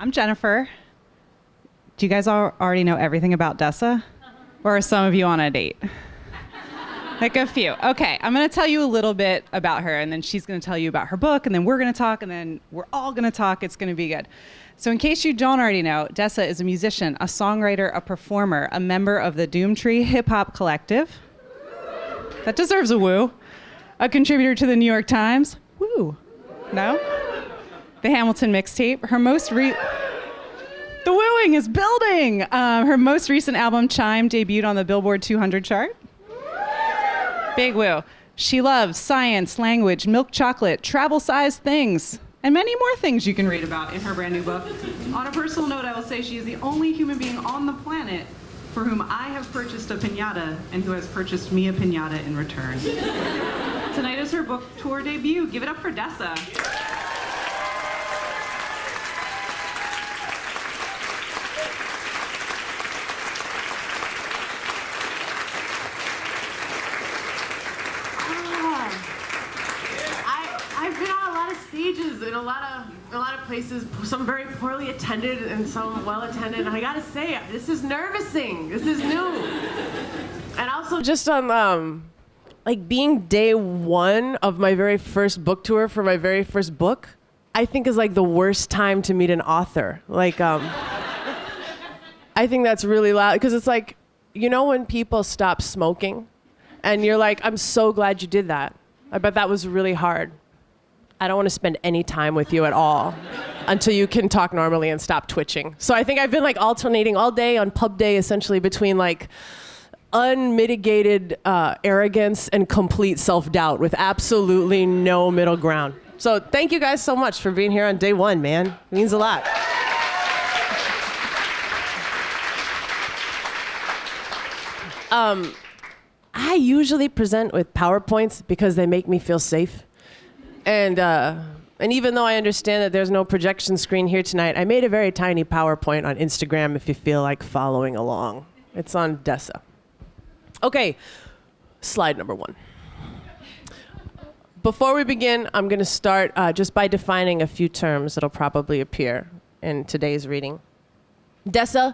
I'm Jennifer. Do you guys already know everything about Dessa? Or are some of you on a date? Like a few. Okay, I'm gonna tell you a little bit about her, and then she's gonna tell you about her book, and then we're gonna talk, and then we're all gonna talk. It's gonna be good. So in case you don't already know, Dessa is a musician, a songwriter, a performer, a member of the Doomtree Hip Hop Collective. That deserves a woo. A contributor to the New York Times. Woo. No? The Hamilton mixtape. The wooing is building. Her most recent album, Chime, debuted on the Billboard 200 chart. Big woo. She loves science, language, milk chocolate, travel-sized things, and many more things you can read about in her brand new book. On a personal note, I will say she is the only human being on the planet for whom I have purchased a piñata and who has purchased me a piñata in return. Tonight is her book tour debut. Give it up for Dessa. I've been on a lot of stages in a lot of places, some very poorly attended and some well attended. And I gotta say, this is nervousing. This is new. And also just on like being day one of my very first book tour for my very first book, I think is like the worst time to meet an author. Like I think that's really loud because it's like, you know, when people stop smoking and you're like, I'm so glad you did that. I bet that was really hard. I don't want to spend any time with you at all until you can talk normally and stop twitching. So I think I've been like alternating all day on pub day essentially between like unmitigated arrogance and complete self-doubt with absolutely no middle ground. So thank you guys so much for being here on day one, man. It means a lot. I usually present with PowerPoints because they make me feel safe. And even though I understand that there's no projection screen here tonight, I made a very tiny PowerPoint on Instagram if you feel like following along. It's on Dessa. Okay, slide number 1. Before we begin, I'm going to start just by defining a few terms that'll probably appear in today's reading. Dessa,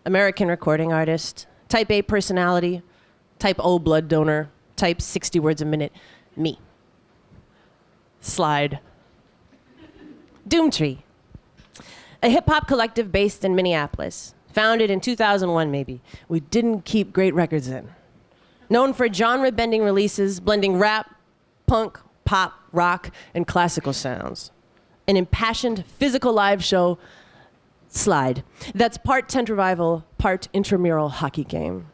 American recording artist, type A personality, type O blood donor, type 60 words a minute, me. Slide. Doomtree, a hip-hop collective based in Minneapolis. Founded in 2001, maybe. We didn't keep great records in. Known for genre-bending releases, blending rap, punk, pop, rock, and classical sounds. An impassioned physical live show, Slide, that's part tent revival, part intramural hockey game.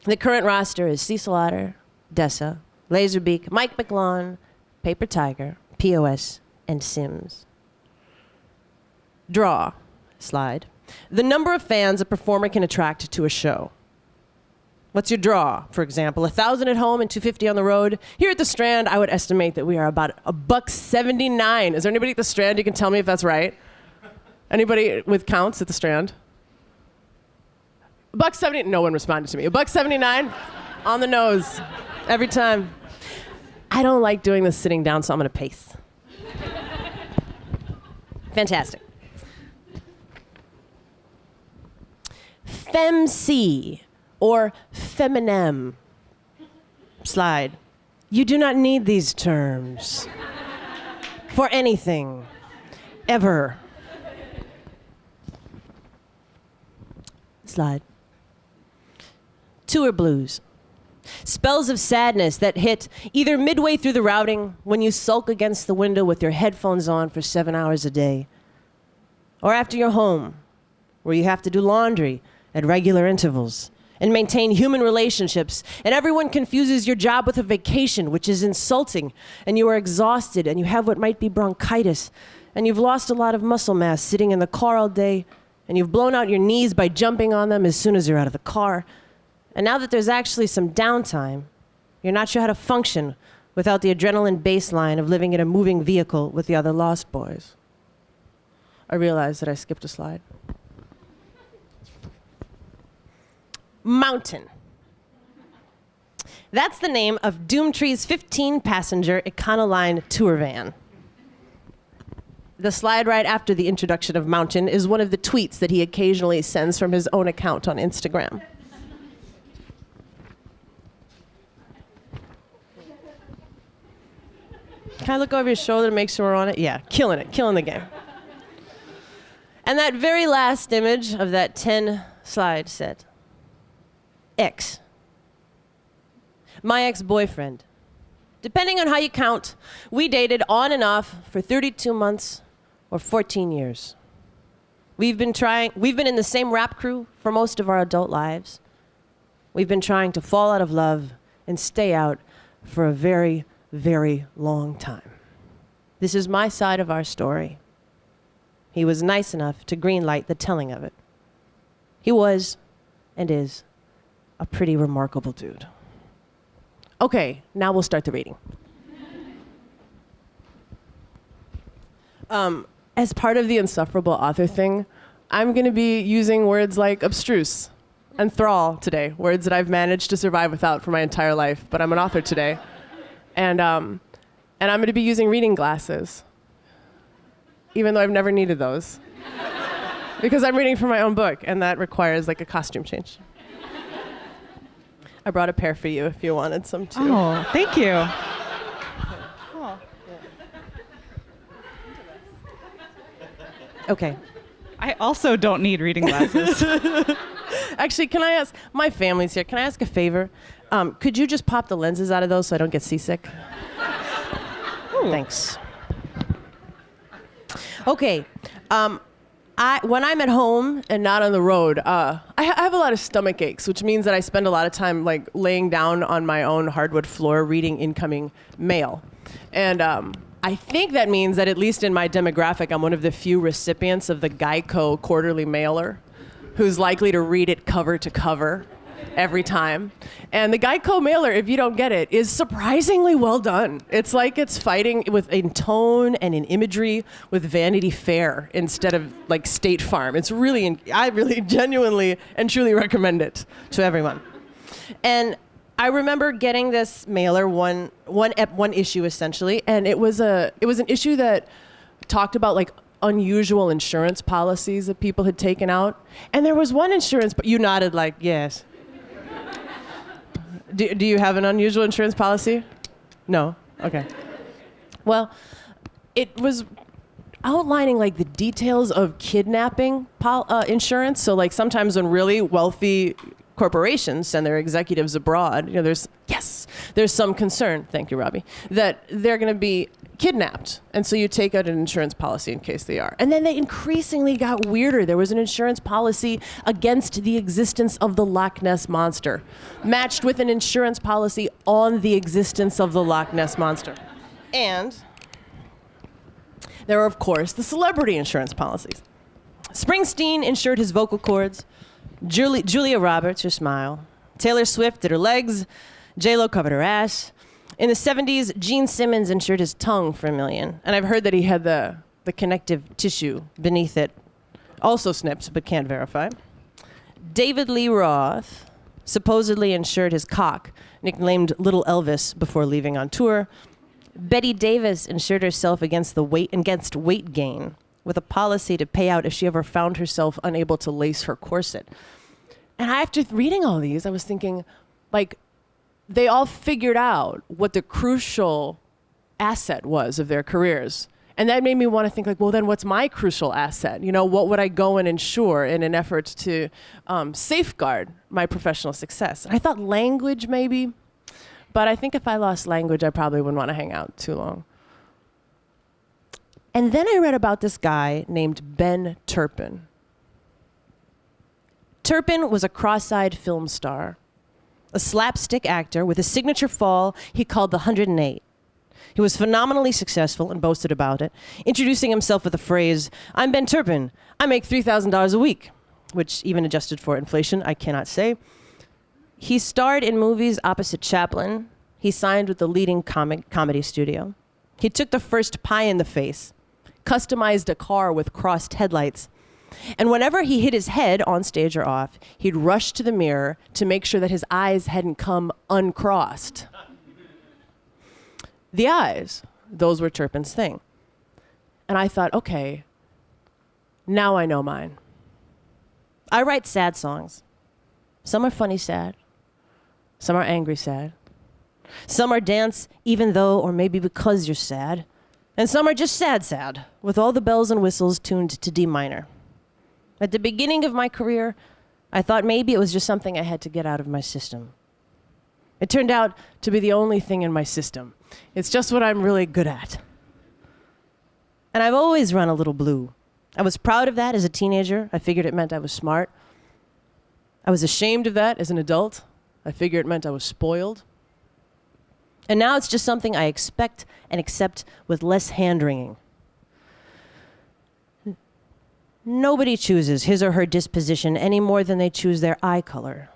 The current roster is Cecil Otter, Dessa, Laserbeak, Mike McLawn, Paper Tiger, POS, and Sims. Draw, Slide. The number of fans a performer can attract to a show. What's your draw? For example, 1,000 at home and 250 on the road. Here at the Strand, I would estimate that we are about $1.79. Is there anybody at the Strand who can tell me if that's right? Anybody with counts at the Strand? $1.70. No one responded to me. $1.79 on the nose every time. I don't like doing this sitting down, so I'm going to pace. Fantastic. Femc, or feminem. Slide. You do not need these terms for anything, ever. Slide. Tour blues. Spells of sadness that hit either midway through the routing when you sulk against the window with your headphones on for 7 hours a day, or after you're home, where you have to do laundry at regular intervals and maintain human relationships, and everyone confuses your job with a vacation, which is insulting, and you are exhausted, and you have what might be bronchitis, and you've lost a lot of muscle mass sitting in the car all day, and you've blown out your knees by jumping on them as soon as you're out of the car. And now that there's actually some downtime, you're not sure how to function without the adrenaline baseline of living in a moving vehicle with the other Lost Boys. I realized that I skipped a slide. Mountain. That's the name of Doomtree's 15-passenger Econoline tour van. The slide right after the introduction of mountain is one of the tweets that he occasionally sends from his own account on Instagram. Can I look over your shoulder to make sure we're on it? Yeah, killing it, killing the game. And that very last image of that 10 slide set. Ex. My ex-boyfriend. Depending on how you count, we dated on and off for 32 months or 14 years. We've been in the same rap crew for most of our adult lives. We've been trying to fall out of love and stay out for a very, very long time. This is my side of our story. He was nice enough to greenlight the telling of it. He was, and is, a pretty remarkable dude. Okay, now we'll start the reading. As part of the insufferable author thing, I'm going to be using words like abstruse and thrall today, words that I've managed to survive without for my entire life, but I'm an author today. And I'm going to be using reading glasses, even though I've never needed those, because I'm reading from my own book, and that requires like a costume change. I brought a pair for you if you wanted some too. Oh, thank you. Okay. I also don't need reading glasses. Actually, can I ask, my family's here, can I ask a favor? Could you just pop the lenses out of those so I don't get seasick? Thanks. Okay. When I'm at home and not on the road, I have a lot of stomach aches, which means that I spend a lot of time like laying down on my own hardwood floor reading incoming mail. And I think that means that at least in my demographic, I'm one of the few recipients of the Geico quarterly mailer who's likely to read it cover to cover every time. And the Geico mailer, if you don't get it, is surprisingly well done. It's like it's fighting in tone and in imagery with Vanity Fair instead of like State Farm. It's really, I really genuinely and truly recommend it to everyone. And I remember getting this mailer, one issue essentially, and it was an issue that talked about like unusual insurance policies that people had taken out. And there was one insurance, but you nodded like, yes. Do you have an unusual insurance policy? No? Okay. Well, it was outlining like the details of kidnapping insurance. So like sometimes when really wealthy corporations send their executives abroad, you know, there's some concern, thank you, Robbie, that they're going to be kidnapped. And so you take out an insurance policy in case they are. And then they increasingly got weirder. There was an insurance policy against the existence of the Loch Ness Monster, matched with an insurance policy on the existence of the Loch Ness Monster. And there are, of course, the celebrity insurance policies. Springsteen insured his vocal cords. Julia Roberts, her smile. Taylor Swift did her legs. J-Lo covered her ass. In the 70s, Gene Simmons insured his tongue for $1 million. And I've heard that he had the connective tissue beneath it also snipped, but can't verify. David Lee Roth supposedly insured his cock, nicknamed Little Elvis, before leaving on tour. Betty Davis insured herself against weight gain, with a policy to pay out if she ever found herself unable to lace her corset. And after reading all these, I was thinking, like, they all figured out what the crucial asset was of their careers. And that made me want to think, like, well, then what's my crucial asset? You know, what would I go and insure in an effort to safeguard my professional success? And I thought language, maybe. But I think if I lost language, I probably wouldn't want to hang out too long. And then I read about this guy named Ben Turpin. Turpin was a cross-eyed film star, a slapstick actor with a signature fall he called the 108. He was phenomenally successful and boasted about it, introducing himself with the phrase, "I'm Ben Turpin. I make $3,000 a week," which, even adjusted for inflation, I cannot say. He starred in movies opposite Chaplin. He signed with the leading comedy studio. He took the first pie in the face, customized a car with crossed headlights. And whenever he hit his head, on stage or off, he'd rush to the mirror to make sure that his eyes hadn't come uncrossed. The eyes, those were Turpin's thing. And I thought, okay, now I know mine. I write sad songs. Some are funny sad. Some are angry sad. Some are dance even though or maybe because you're sad. And some are just sad sad, with all the bells and whistles tuned to D minor. At the beginning of my career, I thought maybe it was just something I had to get out of my system. It turned out to be the only thing in my system. It's just what I'm really good at. And I've always run a little blue. I was proud of that as a teenager. I figured it meant I was smart. I was ashamed of that as an adult. I figured it meant I was spoiled. And now it's just something I expect and accept with less hand-wringing. Nobody chooses his or her disposition any more than they choose their eye color.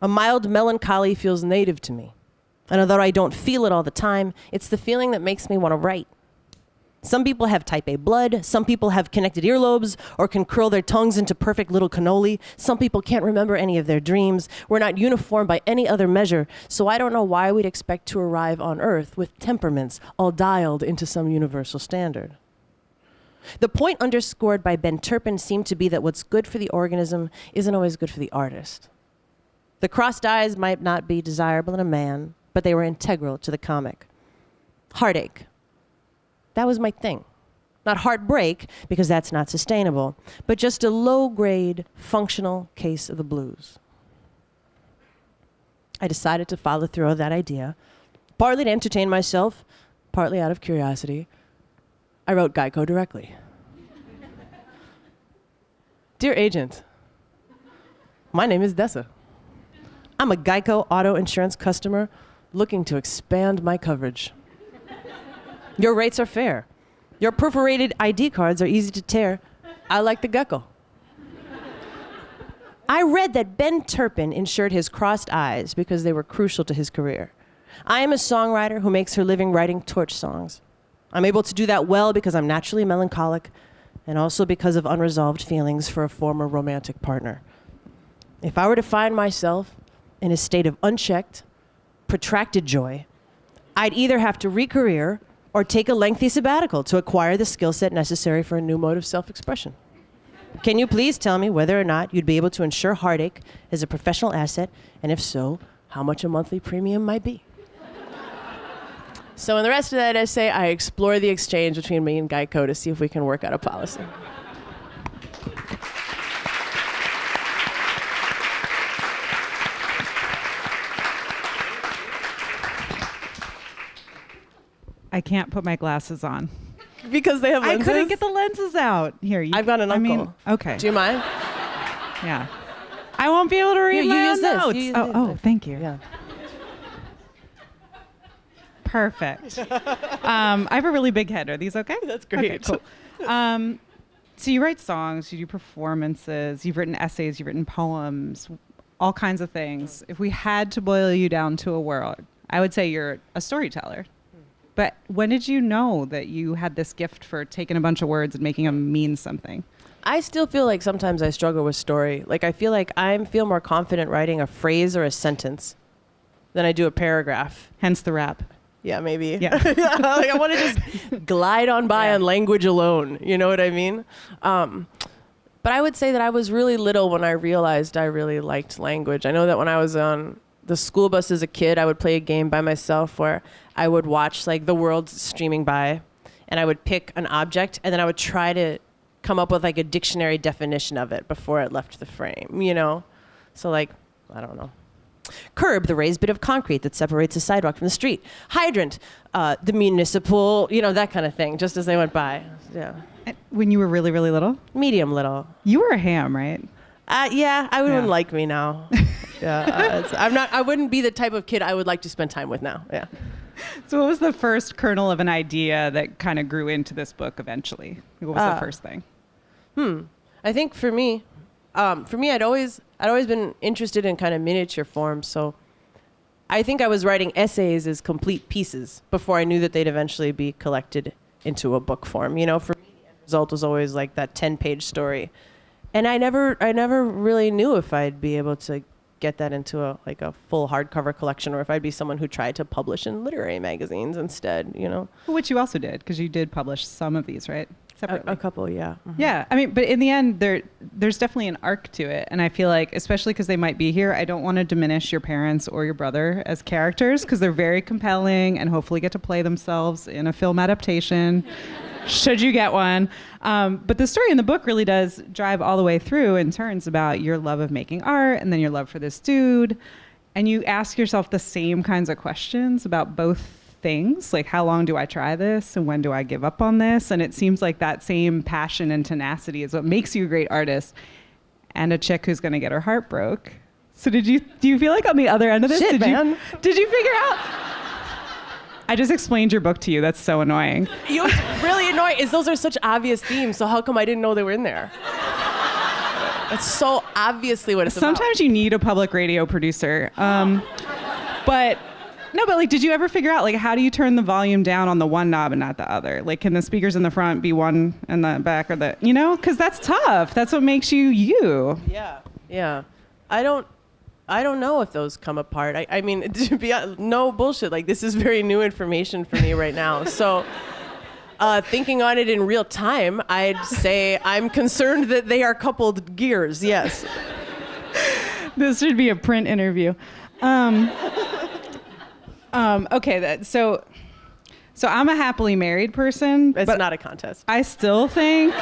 A mild melancholy feels native to me. And although I don't feel it all the time, it's the feeling that makes me want to write. Some people have type A blood, some people have connected earlobes, or can curl their tongues into perfect little cannoli. Some people can't remember any of their dreams. We're not uniform by any other measure, so I don't know why we'd expect to arrive on Earth with temperaments all dialed into some universal standard. The point underscored by Ben Turpin seemed to be that what's good for the organism isn't always good for the artist. The crossed eyes might not be desirable in a man, but they were integral to the comic. Heartache. That was my thing. Not heartbreak, because that's not sustainable, but just a low-grade, functional case of the blues. I decided to follow through on that idea, partly to entertain myself, partly out of curiosity. I wrote Geico directly. Dear agent, my name is Dessa. I'm a Geico auto insurance customer looking to expand my coverage. Your rates are fair. Your perforated ID cards are easy to tear. I like the gecko. I read that Ben Turpin insured his crossed eyes because they were crucial to his career. I am a songwriter who makes her living writing torch songs. I'm able to do that well because I'm naturally melancholic and also because of unresolved feelings for a former romantic partner. If I were to find myself in a state of unchecked, protracted joy, I'd either have to re-career or take a lengthy sabbatical to acquire the skill set necessary for a new mode of self-expression. Can you please tell me whether or not you'd be able to insure heartache as a professional asset, and if so, how much a monthly premium might be? So in the rest of that essay, I explore the exchange between me and Geico to see if we can work out a policy. I can't put my glasses on. Because they have lenses? I couldn't get the lenses out. Here, I've got an uncle. Okay. Do you mind? Yeah. I won't be able to read my own notes. You use oh, thank you. Yeah. Perfect. I have a really big head. Are these okay? That's great. Okay, cool. So you write songs, you do performances, you've written essays, you've written poems, all kinds of things. If we had to boil you down to a word, I would say you're a storyteller. But when did you know that you had this gift for taking a bunch of words and making them mean something? I still feel like sometimes I struggle with story. Like I feel like I feel more confident writing a phrase or a sentence than I do a paragraph. Hence the rap. Yeah, maybe. Yeah. Like I want to just glide on by on language alone. You know what I mean? But I would say that I was really little when I realized I really liked language. I know that when I was on the school bus as a kid, I would play a game by myself where I would watch like the world streaming by and I would pick an object and then I would try to come up with like a dictionary definition of it before it left the frame, you know? So like, I don't know. Curb, the raised bit of concrete that separates a sidewalk from the street. Hydrant, the municipal, you know, that kind of thing, just as they went by. Yeah. When you were really, really little? Medium little. You were a ham, right? Yeah, I wouldn't like me now. Yeah, I wouldn't be the type of kid I would like to spend time with now. Yeah. So what was the first kernel of an idea that kind of grew into this book eventually? What was the first thing? I think for me, I'd always been interested in kind of miniature forms. So I think I was writing essays as complete pieces before I knew that they'd eventually be collected into a book form. You know, for me, the end result was always like that 10-page story. And I never really knew if I'd be able to get that into a full hardcover collection or if I'd be someone who tried to publish in literary magazines instead, you know. Which you also did, because you did publish some of these, right? separately. A couple, yeah. Mm-hmm. Yeah, I mean, but in the end, there's definitely an arc to it, and I feel like, especially because they might be here, I don't want to diminish your parents or your brother as characters because they're very compelling and hopefully get to play themselves in a film adaptation, should you get one. But the story in the book really does drive all the way through and turns about your love of making art and then your love for this dude, and you ask yourself the same kinds of questions about both things, like how long do I try this and when do I give up on this? And it seems like that same passion and tenacity is what makes you a great artist and a chick who's going to get her heart broke. So do you feel like on the other end of this, did you figure out? I just explained your book to you. That's so annoying. You know what's really annoying is those are such obvious themes, so how come I didn't know they were in there? That's so obviously what it's about. Sometimes you need a public radio producer. But no, but like, did you ever figure out, like, how do you turn the volume down on the one knob and not the other? Like, can the speakers in the front be one and the back or the, because that's tough. That's what makes you you. Yeah. I don't know if those come apart. I mean, to be no bullshit. Like, this is very new information for me right now. So, thinking on it in real time, I'd say I'm concerned that they are coupled gears. Yes. This should be a print interview. Okay, so I'm a happily married person. It's but not a contest. I still think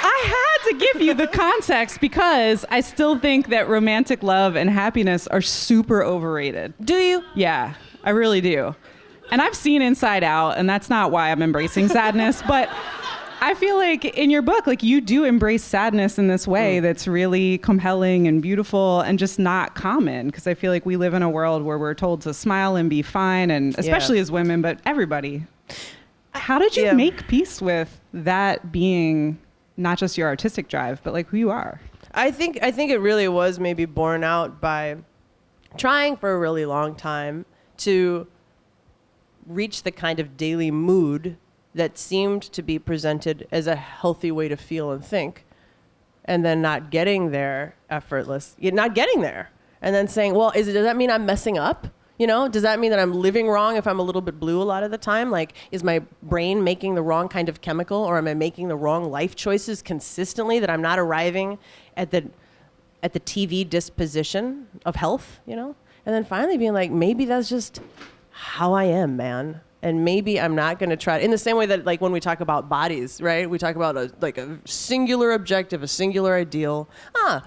I had to give you the context because I still think that romantic love and happiness are super overrated. Do you? Yeah, I really do. And I've seen Inside Out, and that's not why I'm embracing sadness, but I feel like in your book, like, you do embrace sadness in this way that's really compelling and beautiful and just not common. Because I feel like we live in a world where we're told to smile and be fine, and especially as women, but everybody. How did you make peace with that being not just your artistic drive, but like who you are? I think it really was maybe borne out by trying for a really long time to reach the kind of daily mood that seemed to be presented as a healthy way to feel and think, and then not getting there not getting there, and then saying, well, does that mean I'm messing up? Does that mean that I'm living wrong if I'm a little bit blue a lot of the time? Like, is my brain making the wrong kind of chemical, or am I making the wrong life choices consistently that I'm not arriving at the TV disposition of health, And then finally being like, maybe that's just how I am, man. And maybe I'm not going to try in the same way that, like, when we talk about bodies, right? We talk about a singular objective, a singular ideal.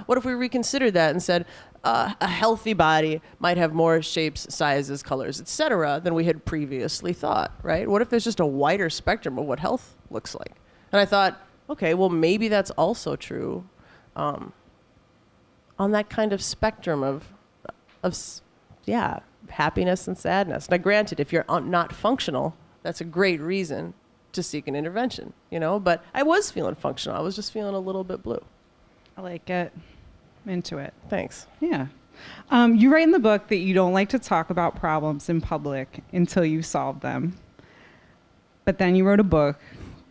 What if we reconsidered that and said a healthy body might have more shapes, sizes, colors, etc., than we had previously thought, right? What if there's just a wider spectrum of what health looks like? And I thought, okay, well, maybe that's also true on that kind of spectrum of happiness and sadness. Now, granted, if you're not functional, that's a great reason to seek an intervention, But I was feeling functional. I was just feeling a little bit blue. I like it. I'm into it. Thanks. Yeah. You write in the book that you don't like to talk about problems in public until you solve them. But then you wrote a book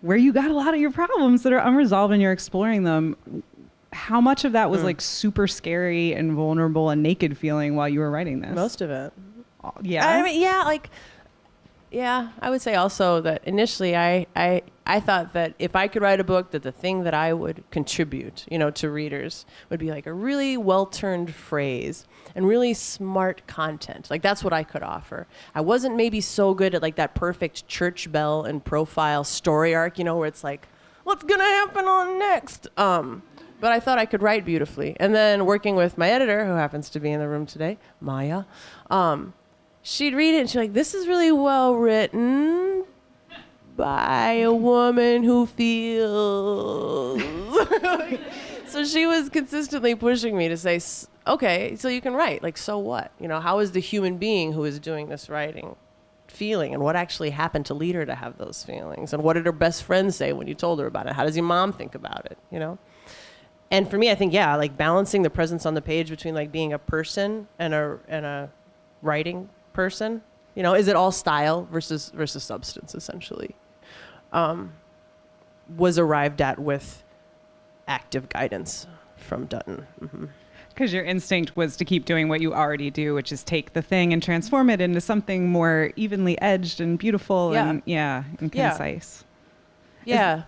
where you got a lot of your problems that are unresolved and you're exploring them. How much of that was like super scary and vulnerable and naked feeling while you were writing this? Most of it. Yeah. I mean, I would say also that initially I thought that if I could write a book, that the thing that I would contribute, to readers would be like a really well-turned phrase and really smart content. Like, that's what I could offer. I wasn't maybe so good at like that perfect church bell and profile story arc, where it's like, what's gonna happen on next? But I thought I could write beautifully. And then working with my editor, who happens to be in the room today, Maya, she'd read it and she'd be like, this is really well written by a woman who feels. So she was consistently pushing me to say, okay, so you can write. Like, so what? How is the human being who is doing this writing feeling, and what actually happened to lead her to have those feelings? And what did her best friend say when you told her about it? How does your mom think about it, And for me, I think, like balancing the presence on the page between like being a person and a writing person, is it all style versus substance, essentially, was arrived at with active guidance from Dutton. Mm-hmm. Because your instinct was to keep doing what you already do, which is take the thing and transform it into something more evenly edged and beautiful and concise. Yeah.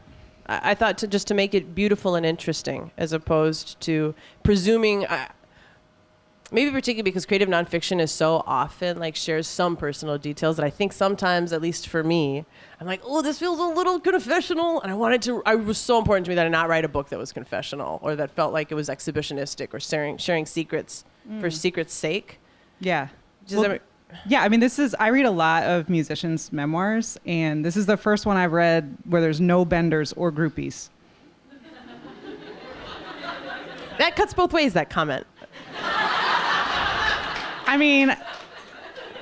I thought to make it beautiful and interesting as opposed to presuming, maybe particularly because creative nonfiction is so often like shares some personal details that I think sometimes, at least for me, I'm like, oh, this feels a little confessional. And it was so important to me that I not write a book that was confessional or that felt like it was exhibitionistic or sharing secrets for secret's sake. Yeah. Yeah, I mean, I read a lot of musicians' memoirs, and this is the first one I've read where there's no benders or groupies. That cuts both ways, that comment. I mean,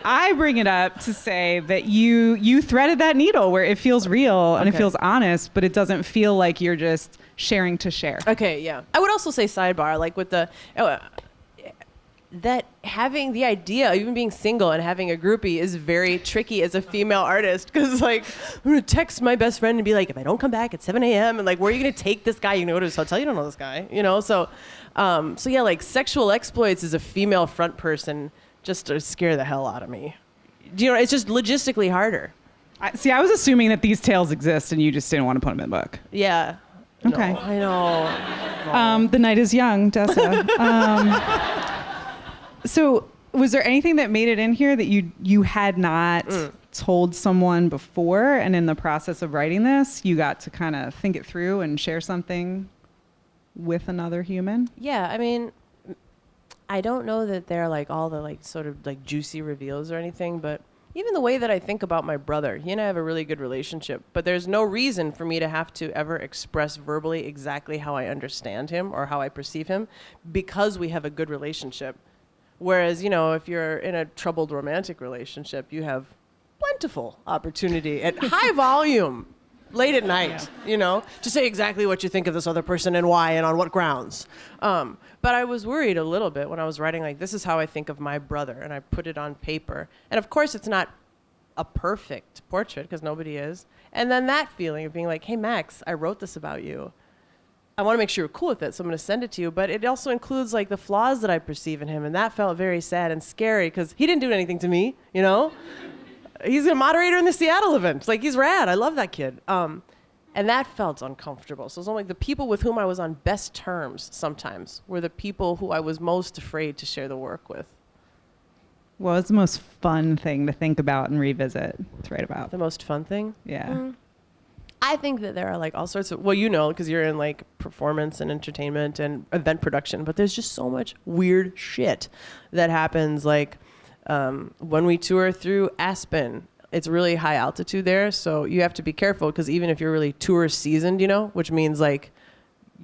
I bring it up to say that you threaded that needle where it feels real and it feels honest, but it doesn't feel like you're just sharing to share. Okay, yeah. I would also say sidebar, like with that having the idea of even being single and having a groupie is very tricky as a female artist because like I'm gonna text my best friend and be like, if I don't come back at 7 a.m. and like, where are you gonna take this guy? You can go to his hotel, you don't know this guy, you know? So yeah, like sexual exploits as a female front person just to scare the hell out of me. You know, it's just logistically harder. I was assuming that these tales exist and you just didn't want to put them in the book. Yeah. Okay. No, I know. No. The night is young, Dessa. So was there anything that made it in here that you had not told someone before, and in the process of writing this, you got to kind of think it through and share something with another human? Yeah, I mean, I don't know that they're like all the like sort of like juicy reveals or anything, but even the way that I think about my brother, he and I have a really good relationship, but there's no reason for me to have to ever express verbally exactly how I understand him or how I perceive him because we have a good relationship. Whereas, you know, if you're in a troubled romantic relationship, you have plentiful opportunity at high volume, late at night, you know, to say exactly what you think of this other person and why and on what grounds. But I was worried a little bit when I was writing, like, this is how I think of my brother, and I put it on paper. And of course, it's not a perfect portrait, because nobody is. And then that feeling of being like, hey, Max, I wrote this about you. I want to make sure you're cool with it, so I'm going to send it to you. But it also includes like the flaws that I perceive in him, and that felt very sad and scary because he didn't do anything to me, you know? He's a moderator in the Seattle event. Like, he's rad. I love that kid. And that felt uncomfortable. So it was only the people with whom I was on best terms sometimes were the people who I was most afraid to share the work with. What was the most fun thing to think about and revisit to write about? The most fun thing? Yeah. I think that there are like all sorts of, well, you know, because you're in like performance and entertainment and event production, but there's just so much weird shit that happens. Like when we tour through Aspen, it's really high altitude there. So you have to be careful because even if you're really tour seasoned, you know, which means like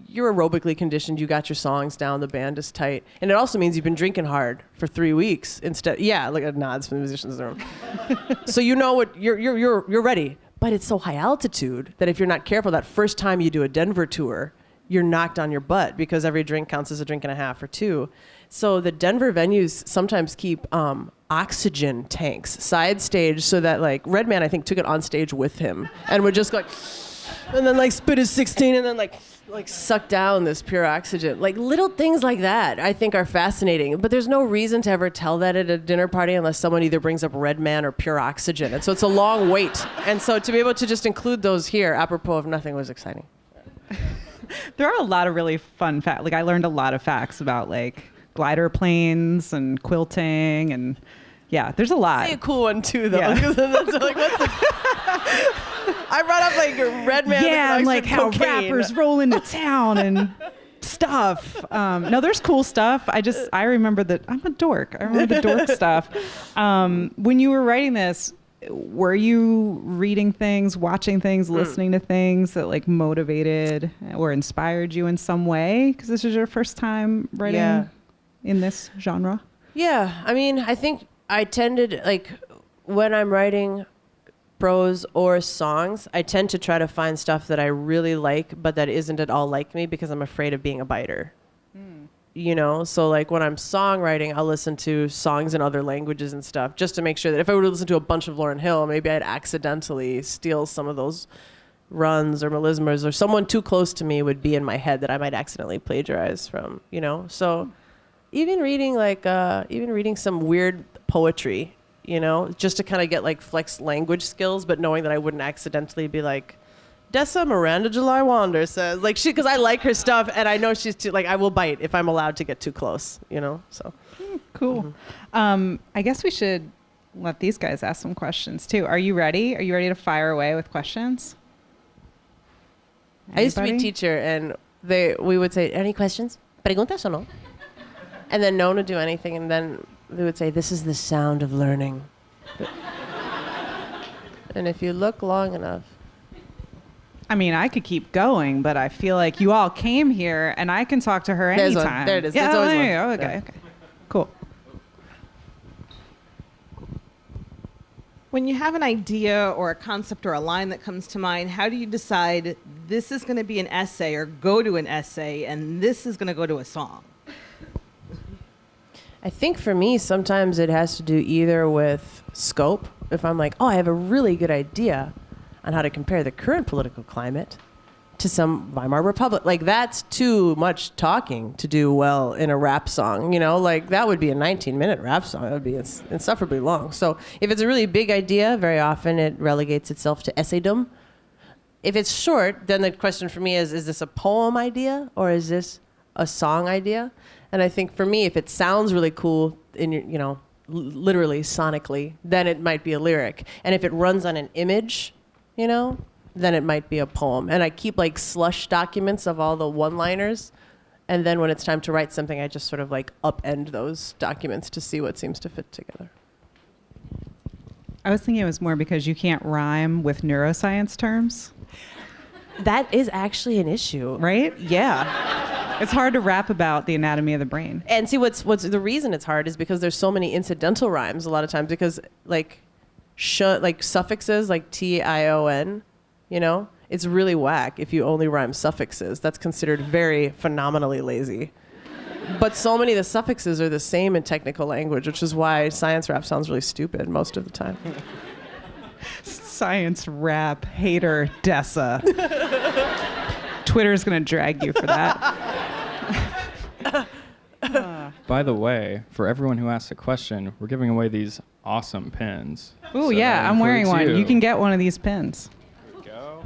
you're aerobically conditioned, you got your songs down, the band is tight. And it also means you've been drinking hard for 3 weeks instead. Yeah, like nods from the musicians in the room. So you know what, you're ready. But it's so high altitude that if you're not careful, that first time you do a Denver tour, you're knocked on your butt because every drink counts as a drink and a half or two. So the Denver venues sometimes keep oxygen tanks side stage so that like Redman, I think, took it on stage with him and would just go like, and then like spit his 16 and then like suck down this pure oxygen. Like little things like that I think are fascinating, but there's no reason to ever tell that at a dinner party unless someone either brings up Redman or pure oxygen. And so it's a long wait. And so to be able to just include those here, apropos of nothing, was exciting. There are a lot of really fun facts. Like I learned a lot of facts about like glider planes and quilting and yeah, there's a lot. Say a cool one too though. Yeah. That's like, what's the... I brought up like Redman. Yeah, and like how cocaine. rappers roll into town and stuff. No, there's cool stuff. I remember that I'm a dork. I remember the dork stuff. When you were writing this, were you reading things, watching things, listening to things that like motivated or inspired you in some way? Because this is your first time writing in this genre. Yeah, I mean, I think I tended like when I'm writing prose or songs, I tend to try to find stuff that I really like, but that isn't at all like me because I'm afraid of being a biter. You know, so like when I'm songwriting, I'll listen to songs in other languages and stuff just to make sure that if I were to listen to a bunch of Lauryn Hill, maybe I'd accidentally steal some of those runs or melismas, or someone too close to me would be in my head that I might accidentally plagiarize from, you know? So even reading some weird poetry, just to kind of get like flex language skills, but knowing that I wouldn't accidentally be like, Dessa Miranda July Wander says, like, because I like her stuff and I know she's too, like, I will bite if I'm allowed to get too close, so. Cool. I guess we should let these guys ask some questions too. Are you ready? Are you ready to fire away with questions? I used to be a teacher and we would say, any questions? Preguntas o no? And then no one would do anything and then they would say, this is the sound of learning. And if you look long enough. I mean, I could keep going, but I feel like you all came here and I can talk to her There's anytime. one. There it is. Yeah, There's always there one. you go. Okay, Yeah. okay. Cool. When you have an idea or a concept or a line that comes to mind, how do you decide this is going to be an essay or go to an essay and this is going to go to a song? I think for me, sometimes it has to do either with scope. If I'm like, oh, I have a really good idea on how to compare the current political climate to some Weimar Republic. Like, that's too much talking to do well in a rap song, Like, that would be a 19-minute rap song. That would be insufferably long. So if it's a really big idea, very often it relegates itself to essaydom. If it's short, then the question for me is this a poem idea or is this a song idea? And I think for me, if it sounds really cool in your, literally sonically, then it might be a lyric. And if it runs on an image, then it might be a poem. And I keep like slush documents of all the one-liners. And then when it's time to write something, I just sort of like upend those documents to see what seems to fit together. I was thinking it was more because you can't rhyme with neuroscience terms, That is actually an issue. right? Yeah. It's hard to rap about the anatomy of the brain. And see, what's the reason it's hard is because there's so many incidental rhymes a lot of times because like suffixes like T-I-O-N, it's really whack if you only rhyme suffixes. That's considered very phenomenally lazy. But so many of the suffixes are the same in technical language, which is why science rap sounds really stupid most of the time. Science rap hater Dessa. Twitter's gonna drag you for that. By the way, for everyone who asked a question, we're giving away these awesome pins. Oh So yeah, that I'm wearing includes one. You can get one of these pins. There you go.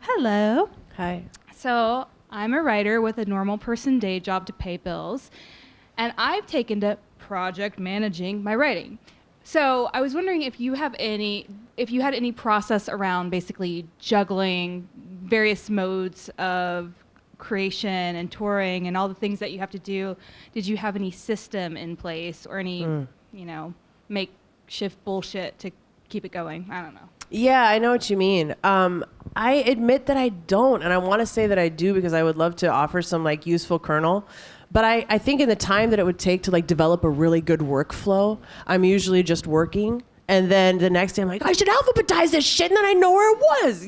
Hello. Hi. So I'm a writer with a normal person day job to pay bills, and I've taken to project managing my writing. So I was wondering if you had any process around basically juggling various modes of creation and touring and all the things that you have to do. Did you have any system in place or any, makeshift bullshit to keep it going? I don't know. Yeah, I know what you mean. I admit that I don't, and I want to say that I do because I would love to offer some like useful kernel. But I think in the time that it would take to like develop a really good workflow, I'm usually just working. And then the next day I'm like, I should alphabetize this shit, and then I know where it was,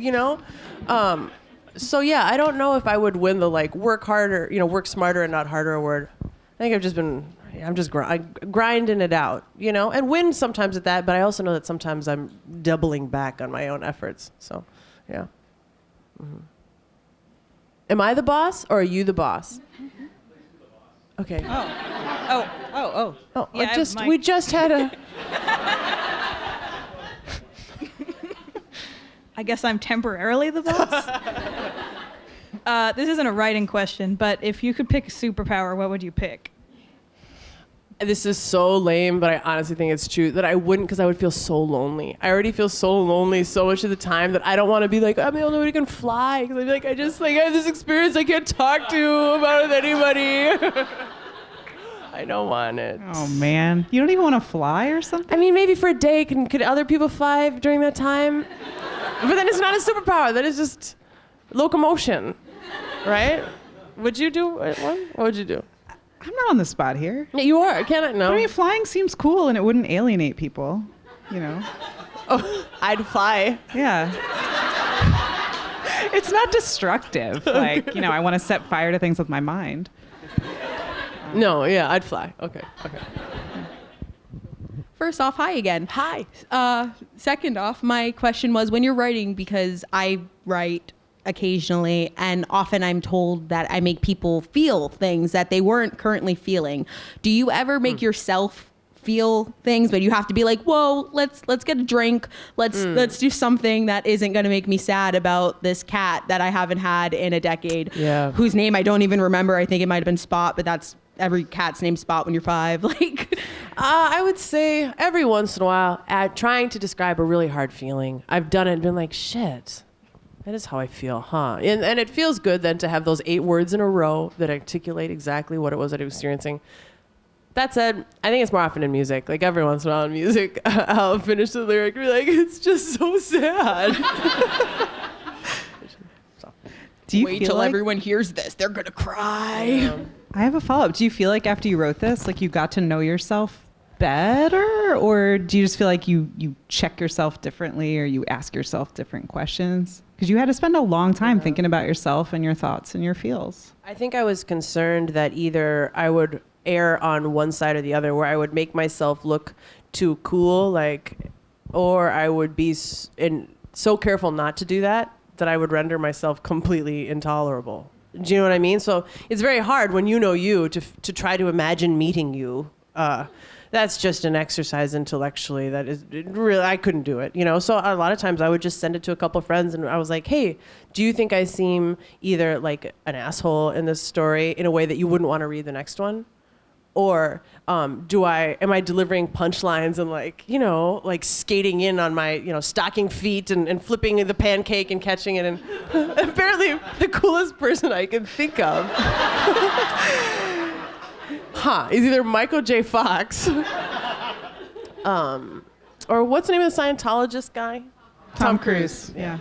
So yeah, I don't know if I would win the like work harder, work smarter and not harder award. I think I'm just grinding it out, and win sometimes at that. But I also know that sometimes I'm doubling back on my own efforts. So, yeah. Mm-hmm. Am I the boss or are you the boss? Okay. Oh. Oh, we just had a. I guess I'm temporarily the boss. This isn't a writing question, but if you could pick a superpower, what would you pick? This is so lame, but I honestly think it's true that I wouldn't because I would feel so lonely. I already feel so lonely so much of the time that I don't want to be like, I'm the only one who can fly. Because I'd be like, I have this experience I can't talk to about with anybody. I don't want it. Oh man, you don't even want to fly or something? I mean, maybe for a day, could other people fly during that time? But then it's not a superpower. That is just locomotion, right? Would you do one? What would you do? I'm not on the spot here. Yeah, you are. Can I? No. I mean, flying seems cool and it wouldn't alienate people, Oh, I'd fly. Yeah. It's not destructive. Like, I want to set fire to things with my mind. No, yeah, I'd fly. Okay. First off, hi again. Hi. Second off, my question was when you're writing, because I write occasionally, and often I'm told that I make people feel things that they weren't currently feeling. Do you ever make yourself feel things, but you have to be like, whoa, let's get a drink. Let's do something that isn't going to make me sad about this cat that I haven't had in a decade, whose name I don't even remember. I think it might have been Spot, but that's every cat's named Spot when you're 5. Like, I would say every once in a while, trying to describe a really hard feeling. I've done it and been like, shit, that is how I feel, huh? And it feels good then to have those 8 words in a row that articulate exactly what it was that I was experiencing. That said, I think it's more often in music. Like every once in a while in music, I'll finish the lyric and be like, it's just so sad. Do you wait feel till like everyone hears this, they're gonna cry. Yeah. I have a follow-up. Do you feel like after you wrote this, like you got to know yourself better, or do you just feel like you check yourself differently, or you ask yourself different questions? Because you had to spend a long time thinking about yourself and your thoughts and your feels. I think I was concerned that either I would err on one side or the other, where I would make myself look too cool, like, or I would be so careful not to do that I would render myself completely intolerable. Do you know what I mean? So it's very hard when you know you to try to imagine meeting you. That's just an exercise intellectually that is really, I couldn't do it, you know? So a lot of times I would just send it to a couple of friends and I was like, hey, do you think I seem either like an asshole in this story in a way that you wouldn't want to read the next one? Or am I delivering punchlines and like, you know, like skating in on my, you know, stocking feet and flipping the pancake and catching it, and apparently the coolest person I can think of is either Michael J. Fox or what's the name of the Scientologist guy? Tom Cruise. Yeah.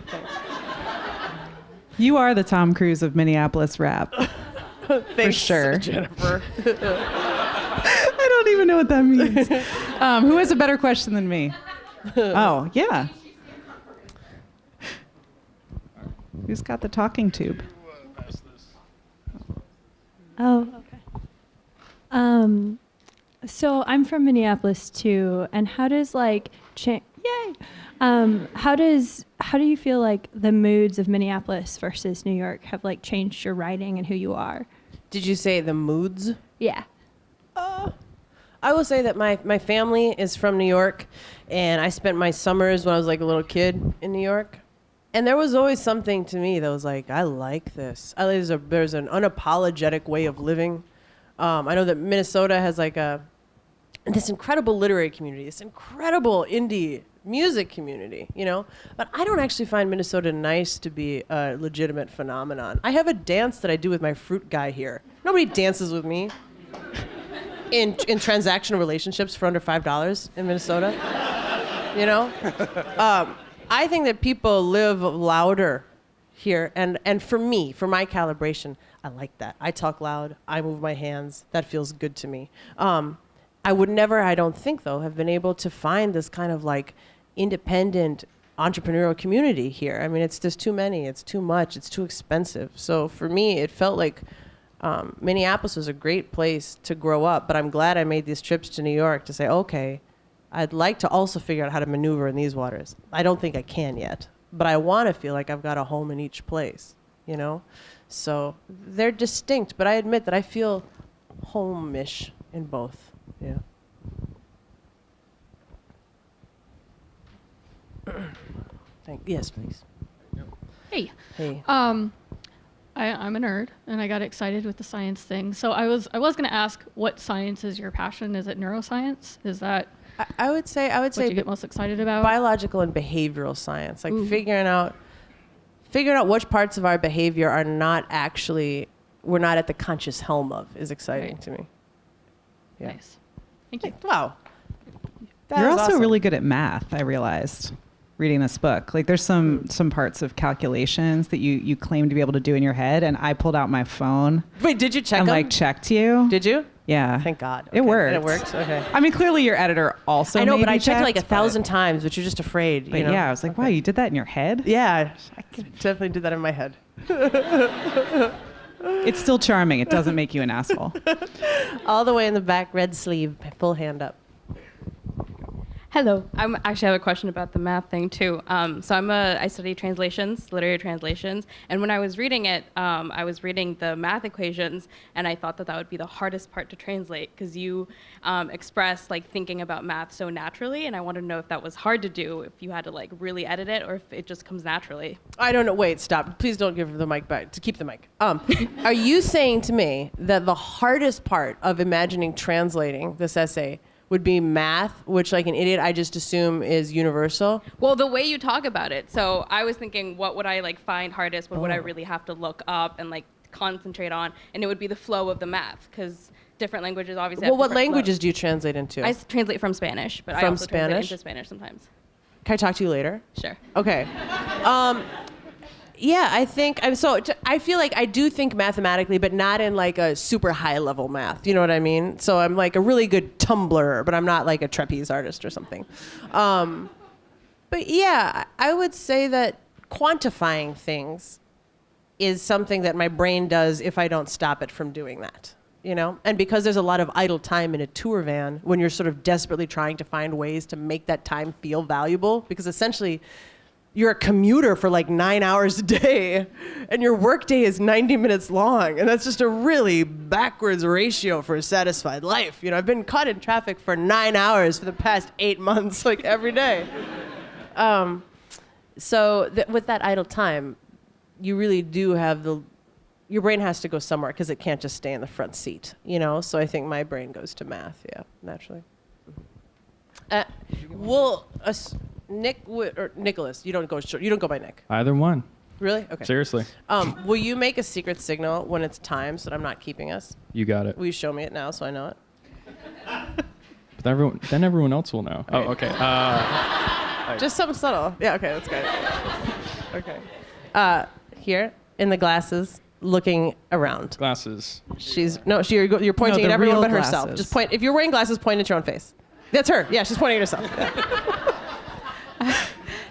You are the Tom Cruise of Minneapolis rap. Thanks, for sure. Jennifer. I don't even know what that means. Who has a better question than me? Oh, yeah. Who's got the talking tube? Oh, okay. So I'm from Minneapolis too, and how does how do you feel like the moods of Minneapolis versus New York have like changed your writing and who you are? Did you say the moods? Yeah. I will say that my family is from New York, and I spent my summers when I was like a little kid in New York. And there was always something to me that was like, I like this. There's an unapologetic way of living. I know that Minnesota has like this incredible literary community, this incredible indie music community, you know? But I don't actually find Minnesota nice to be a legitimate phenomenon. I have a dance that I do with my fruit guy here. Nobody dances with me in transactional relationships for under $5 in Minnesota, you know? I think that people live louder here, and for me, for my calibration, I like that. I talk loud, I move my hands, that feels good to me. I would never, I don't think though, have been able to find this kind of like independent entrepreneurial community here. I mean, there's too many, it's too much, it's too expensive. So for me, it felt like Minneapolis was a great place to grow up, but I'm glad I made these trips to New York to say, okay, I'd like to also figure out how to maneuver in these waters. I don't think I can yet, but I want to feel like I've got a home in each place, you know? So they're distinct, but I admit that I feel home-ish in both, yeah. Yes, please. Hey. Hey. I'm a nerd, and I got excited with the science thing. So I was going to ask, what science is your passion? Is it neuroscience? Is that I would say what you get most excited about? biological and behavioral science, like figuring out which parts of our behavior are not actually, we're not at the conscious helm of, is exciting to me. Yeah. Nice. Thank you. Wow. That You're was also awesome. really good at math, I realized, reading this book. Like there's some parts of calculations that you claim to be able to do in your head, and I pulled out my phone Wait, did you check and them? like checked you. Did you? Yeah. Thank God. It Okay. worked. And it worked? Okay. I mean, clearly your editor also I know, but maybe I checked like checked, 1,000 times, but you're just afraid. But you know? yeah, I was like, wow, you did that in your head? Yeah, I definitely did that in my head. It's still charming. It doesn't make you an asshole. All the way in the back, red sleeve, full hand up. Hello. I actually have a question about the math thing too. I study translations, literary translations, and when I was reading it, I was reading the math equations, and I thought that would be the hardest part to translate because you express like thinking about math so naturally, and I wanted to know if that was hard to do, if you had to like really edit it, or if it just comes naturally. I don't know. Wait, stop. Please don't give the mic back. To keep the mic. Are you saying to me that the hardest part of imagining translating this essay would be math, which like an idiot I just assume is universal? Well, the way you talk about it. So I was thinking, what would I like find hardest? What would I really have to look up and like concentrate on? And it would be the flow of the math, because different languages obviously. Well, what languages do you translate into? I translate from Spanish, but I also translate into Spanish sometimes. Can I talk to you later? Sure. Okay. Yeah, I think I feel like I do think mathematically, but not in like a super high level math. You know what I mean? So I'm like a really good tumbler, but I'm not like a trapeze artist or something. But yeah, I would say that quantifying things is something that my brain does if I don't stop it from doing that. You know? And because there's a lot of idle time in a tour van when you're sort of desperately trying to find ways to make that time feel valuable, because essentially you're a commuter for like 9 hours a day and your workday is 90 minutes long. And that's just a really backwards ratio for a satisfied life. You know, I've been caught in traffic for 9 hours for the past 8 months, like every day. With that idle time, you really do have your brain has to go somewhere because it can't just stay in the front seat, you know? So I think my brain goes to math, yeah, naturally. Nick or Nicholas, you don't go by Nick. Either one. Really? Okay. Seriously. Will you make a secret signal when it's time so that I'm not keeping us? You got it. Will you show me it now so I know it? But then everyone else will know. Oh, okay. Just something subtle. Yeah, okay, that's good. Okay. Here, in the glasses, looking around. Glasses. You're pointing at everyone but herself. Glasses. Just point. If you're wearing glasses, point at your own face. That's her. Yeah, she's pointing at herself. Yeah.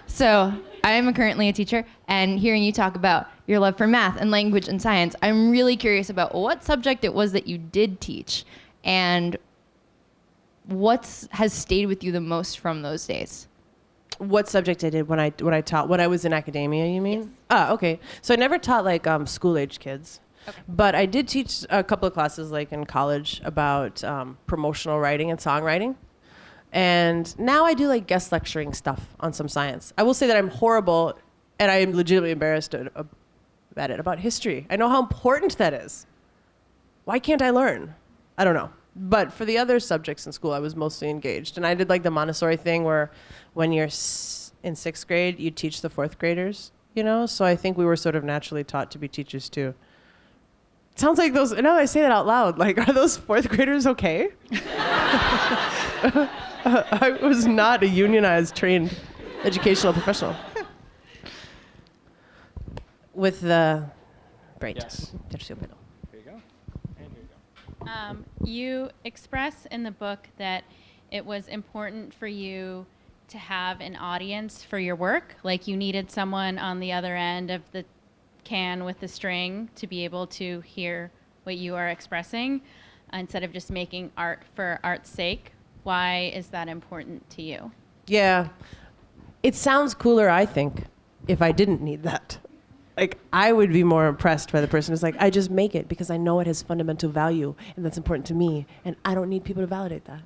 So I'm currently a teacher, and hearing you talk about your love for math and language and science, I'm really curious about what subject it was that you did teach, and what has stayed with you the most from those days? What subject I did when I taught, when I was in academia, you mean? Yes. Ah, okay. So I never taught like school-age kids. Okay. But I did teach a couple of classes like in college about promotional writing and songwriting. And now I do like guest lecturing stuff on some science. I will say that I'm horrible, and I am legitimately embarrassed about it, about history. I know how important that is. Why can't I learn? I don't know. But for the other subjects in school, I was mostly engaged. And I did like the Montessori thing where when you're in 6th grade, you teach the 4th graders, you know? So I think we were sort of naturally taught to be teachers too. It sounds like those, now I say that out loud, like, are those 4th graders okay? I was not a unionized, trained educational professional. With the braid. Yes. Here you go. And here you go. You express in the book that it was important for you to have an audience for your work, like you needed someone on the other end of the can with the string to be able to hear what you are expressing instead of just making art for art's sake. Why is that important to you? Yeah. It sounds cooler, I think, if I didn't need that. Like, I would be more impressed by the person who's like, I just make it because I know it has fundamental value and that's important to me, and I don't need people to validate that.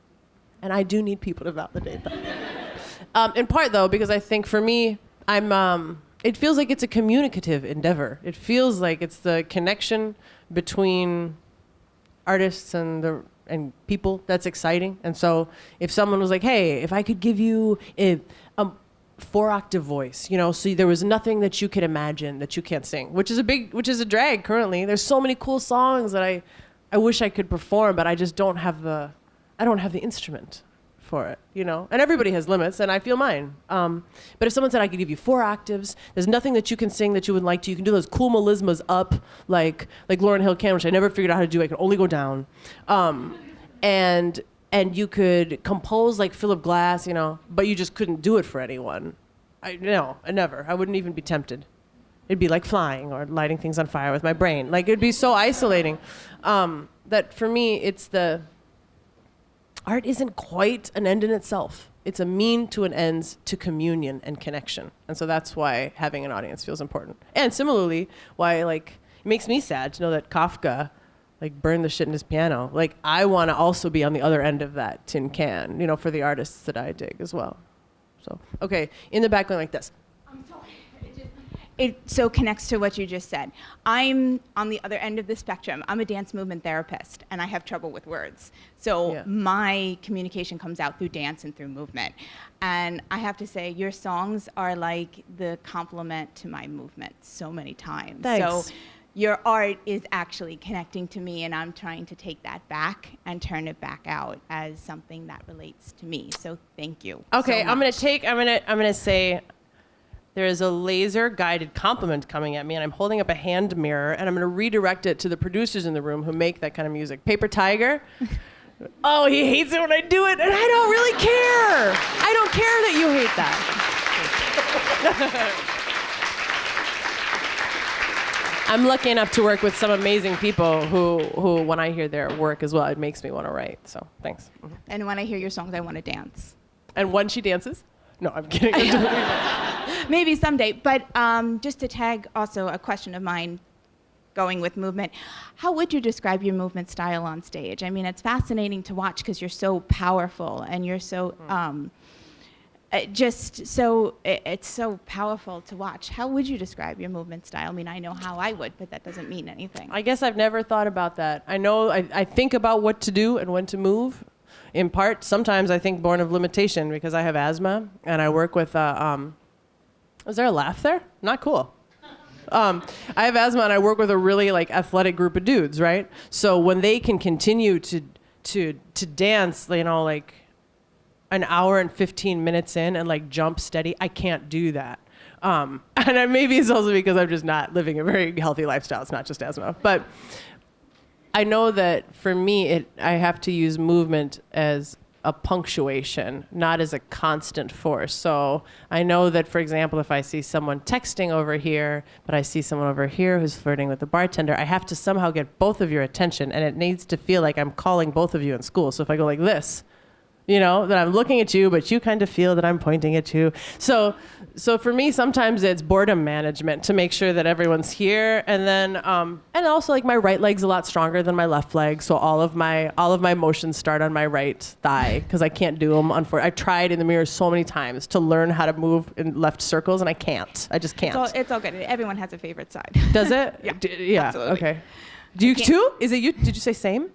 And I do need people to validate that. In part, though, because I think for me, it feels like it's a communicative endeavor. It feels like it's the connection between artists and people that's exciting. And so if someone was like, hey, if I could give you a 4-octave voice, you know, so there was nothing that you could imagine that you can't sing, which is a drag currently. There's so many cool songs that I wish I could perform, but I just don't have the instrument for it, you know? And everybody has limits, and I feel mine. But if someone said I could give you 4 octaves, there's nothing that you can sing that you wouldn't like to. You can do those cool melismas up, like Lauryn Hill can, which I never figured out how to do. I can only go down. And you could compose like Philip Glass, you know, but you just couldn't do it for anyone. I never. I wouldn't even be tempted. It'd be like flying or lighting things on fire with my brain. Like, it'd be so isolating. That for me, art isn't quite an end in itself. it's a mean to an ends to communion and connection. And so that's why having an audience feels important. And similarly, why like it makes me sad to know that Kafka like burned the shit in his piano. Like I want to also be on the other end of that tin can, you know, for the artists that I dig as well. So, okay, in the back going like this. I'm sorry. It so connects to what you just said. I'm on the other end of the spectrum. I'm a dance movement therapist, and I have trouble with words. So my communication comes out through dance and through movement. And I have to say, your songs are like the complement to my movement so many times. Thanks. So your art is actually connecting to me, and I'm trying to take that back and turn it back out as something that relates to me. So thank you. Okay, so I'm much. gonna say there is a laser guided compliment coming at me, and I'm holding up a hand mirror, and I'm gonna redirect it to the producers in the room who make that kind of music. Paper Tiger. Oh, he hates it when I do it, and I don't really care. I don't care that you hate that. I'm lucky enough to work with some amazing people who, when I hear their work as well, it makes me want to write. So thanks. And when I hear your songs, I want to dance. And when she dances? No, I'm kidding. Maybe someday. But just to tag also a question of mine going with movement, how would you describe your movement style on stage? I mean, it's fascinating to watch because you're so powerful and you're so it's so powerful to watch. How would you describe your movement style? I mean, I know how I would, but that doesn't mean anything. I guess I've never thought about that. I know I think about what to do and when to move. In part, sometimes I think born of limitation because I have asthma and I work with, was there a laugh there? Not cool. I have asthma and I work with a really like athletic group of dudes, right? So when they can continue to dance, you know, like an hour and 15 minutes in and like jump steady, I can't do that. And maybe it's also because I'm just not living a very healthy lifestyle. It's not just asthma. But I know that for me, I have to use movement as a punctuation, not as a constant force. So I know that, for example, if I see someone texting over here, but I see someone over here who's flirting with the bartender, I have to somehow get both of your attention, and it needs to feel like I'm calling both of you in school. So if I go like this, you know, that I'm looking at you, but you kind of feel that I'm pointing at you. So for me, sometimes it's boredom management to make sure that everyone's here. And then, and also like my right leg's a lot stronger than my left leg. So all of my motions start on my right thigh because I can't do them. I tried in the mirror so many times to learn how to move in left circles and I can't. I just can't. It's all good. Everyone has a favorite side. Does it? Yeah. Yeah. Absolutely. Okay. Do you too? Is it you? Did you say same?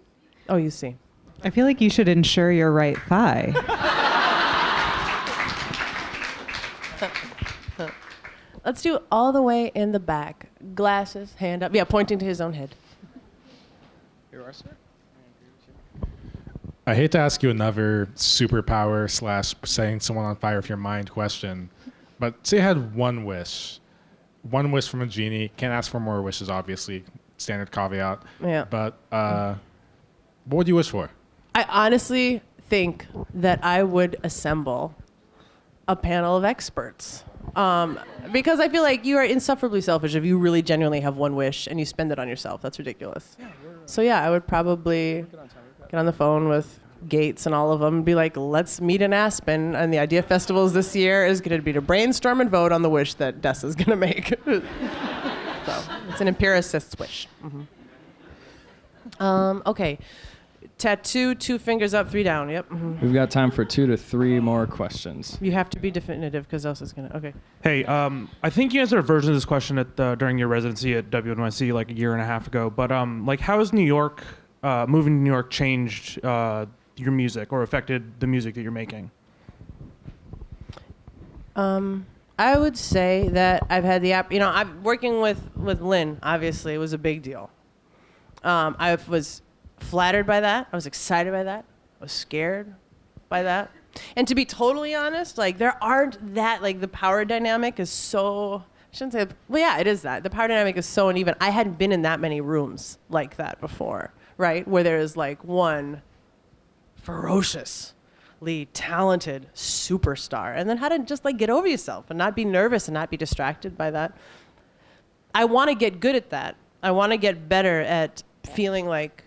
Oh, you see. I feel like you should insure your right thigh. Let's do all the way in the back. Glasses, hand up. Yeah, pointing to his own head. Here are, sir. I hate to ask you another superpower / setting someone on fire with your mind question, but say you had one wish from a genie. Can't ask for more wishes, obviously. Standard caveat. Yeah. But what would you wish for? I honestly think that I would assemble a panel of experts. Because I feel like you are insufferably selfish if you really genuinely have one wish and you spend it on yourself. That's ridiculous. So yeah, I would probably get on the phone with Gates and all of them and be like, let's meet in Aspen. And the Idea Festivals this year is going to be to brainstorm and vote on the wish that Dessa is going to make. So it's an empiricist's wish. Okay. Tattoo, 2 fingers up, 3 down. Yep. We've got time for 2 to 3 more questions. You have to be definitive because else it's going to... Okay. Hey, I think you answered a version of this question during your residency at WNYC like a year and a half ago. But like, how has New York, moving to New York, changed your music or affected the music that you're making? I would say that I've had I'm working with Lynn, obviously, was a big deal. I was flattered by that. I was excited by that. I was scared by that. And to be totally honest, like there aren't that, like the power dynamic is so, I shouldn't say, well, yeah, it is that. The power dynamic is so uneven. I hadn't been in that many rooms like that before, right? Where there is like one ferociously talented superstar and then how to just like get over yourself and not be nervous and not be distracted by that. I want to get good at that. I want to get better at feeling like,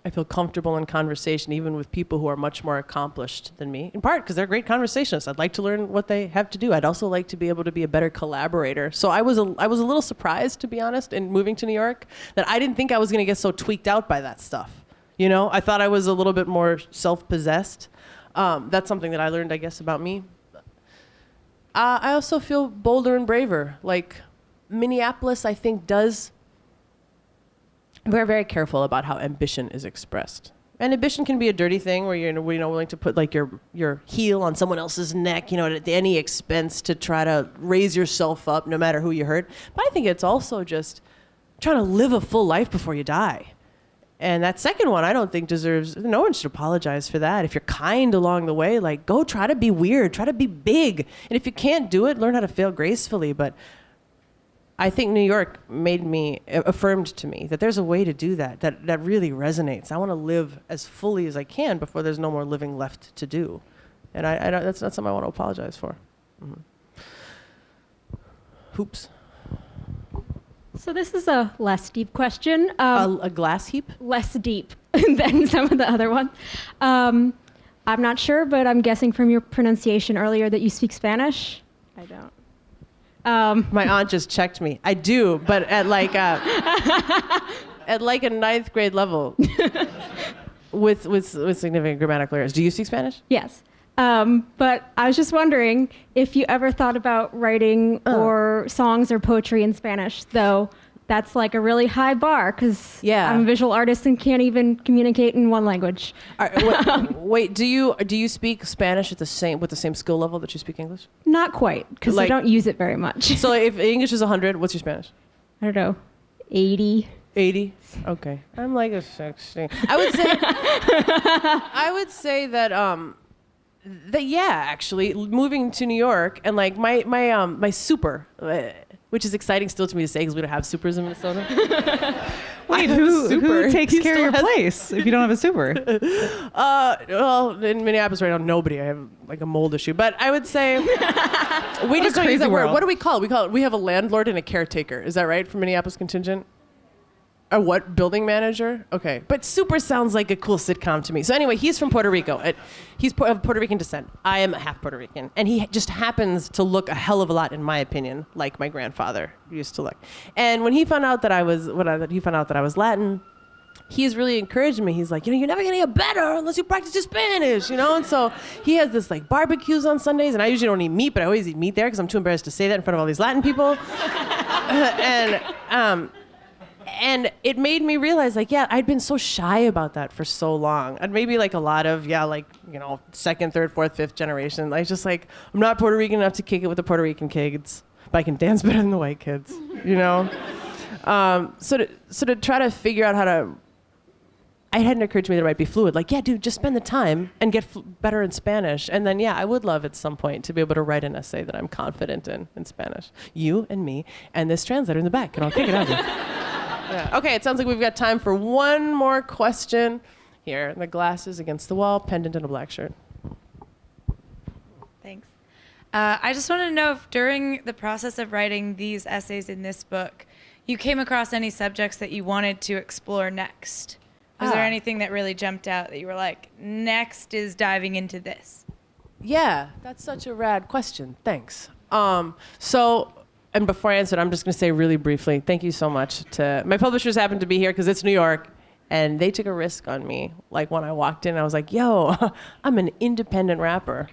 I feel comfortable in conversation even with people who are much more accomplished than me, in part because they're great conversationists. I'd like to learn what they have to do. I'd also like to be able to be a better collaborator. So I was a little surprised, to be honest, in moving to New York, that I didn't think I was going to get so tweaked out by that stuff. You know, I thought I was a little bit more self-possessed. That's something that I learned, I guess, about me. I also feel bolder and braver. Like, Minneapolis, I think, we're very careful about how ambition is expressed. And ambition can be a dirty thing where you're willing to put like your heel on someone else's neck, at any expense to try to raise yourself up no matter who you hurt. But I think it's also just trying to live a full life before you die. And that second one, I don't think no one should apologize for that. If you're kind along the way, like, go try to be weird, try to be big. And if you can't do it, learn how to fail gracefully. But I think New York affirmed to me that there's a way to do that really resonates. I want to live as fully as I can before there's no more living left to do. And that's not something I want to apologize for. Mm-hmm. Hoops. So this is a less deep question. A glass heap? Less deep than some of the other ones. I'm not sure, but I'm guessing from your pronunciation earlier that you speak Spanish. I don't. My aunt just checked me. I do, but at like a 9th grade level with significant grammatical errors. Do you speak Spanish? Yes. But I was just wondering if you ever thought about writing or songs or poetry in Spanish, though that's like a really high bar because I'm a visual artist and can't even communicate in one language. Wait, do you speak Spanish with the same skill level that you speak English? Not quite, because I don't use it very much. So if English is 100, what's your Spanish? I don't know, 80. 80? Okay. I'm like a 60. I would say that actually moving to New York and like my super, which is exciting still to me to say because we don't have supers in Minnesota. Wait, who takes care of your place if you don't have a super? Well, in Minneapolis right now, nobody. I have like a mold issue, but I would say we just don't use that word. What do we call it? We have a landlord and a caretaker. Is that right for Minneapolis contingent? A what? Building manager? Okay. But super sounds like a cool sitcom to me. So anyway, he's from Puerto Rico. He's of Puerto Rican descent. I am half Puerto Rican. And he just happens to look a hell of a lot, in my opinion, like my grandfather used to look. And when he found out that I was Latin, he's really encouraged me. He's like, you're never going to get better unless you practice your Spanish, And so he has this like barbecues on Sundays. And I usually don't eat meat, but I always eat meat there because I'm too embarrassed to say that in front of all these Latin people. And it made me realize, I'd been so shy about that for so long. And maybe like a lot of, second, third, fourth, fifth generation. I'm not Puerto Rican enough to kick it with the Puerto Rican kids, but I can dance better than the white kids, So to try to figure out how to, it hadn't occurred to me that it might be fluid. Dude, just spend the time and get better in Spanish. And then, I would love at some point to be able to write an essay that I'm confident in Spanish. You and me and this translator in the back, and I'll kick it out of you. Yeah. Okay, it sounds like we've got time for one more question. Here, the glasses against the wall, pendant and a black shirt. Thanks. I just want to know if during the process of writing these essays in this book, you came across any subjects that you wanted to explore next. Was there anything that really jumped out that you were like, next is diving into this? Yeah, that's such a rad question. Thanks. And before I answer it, I'm just going to say really briefly, thank you so much to my publishers. Happened to be here because it's New York, and they took a risk on me. Like when I walked in, I was like, "Yo, I'm an independent rapper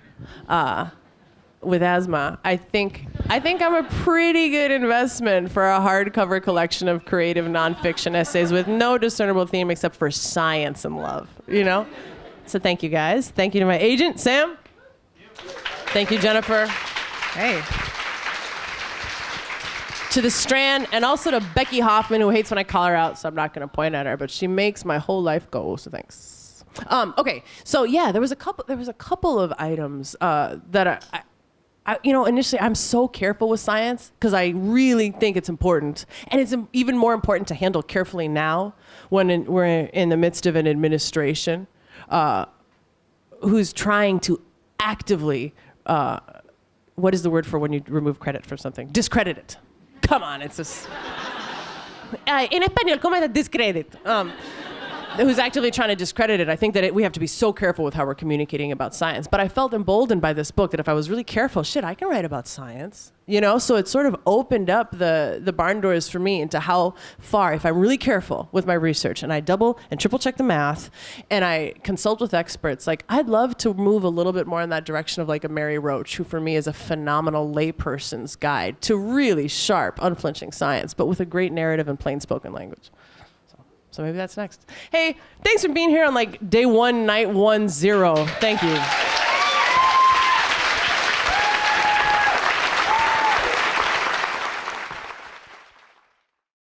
with asthma. I think I'm a pretty good investment for a hardcover collection of creative nonfiction essays with no discernible theme except for science and love. So thank you guys. Thank you to my agent, Sam. Thank you, Jennifer. Hey. To the Strand, and also to Becky Hoffman, who hates when I call her out, so I'm not going to point at her, but she makes my whole life go, so thanks. Okay, so there was a couple of items that I initially I'm so careful with science because I really think it's important, and it's even more important to handle carefully now when we're in the midst of an administration who's trying to actively, what is the word for when you remove credit from something? Discredit it. Come on, it's just... en español, ¿cómo es discredit? who's actively trying to discredit it. I think that we have to be so careful with how we're communicating about science. But I felt emboldened by this book that if I was really careful, shit, I can write about science. You know, so it sort of opened up the barn doors for me into how far, if I'm really careful with my research and I double and triple check the math and I consult with experts, like I'd love to move a little bit more in that direction of like a Mary Roach, who for me is a phenomenal layperson's guide to really sharp, unflinching science, but with a great narrative and plain spoken language. So maybe that's next. Hey, thanks for being here on like day 1, night 10. Thank you.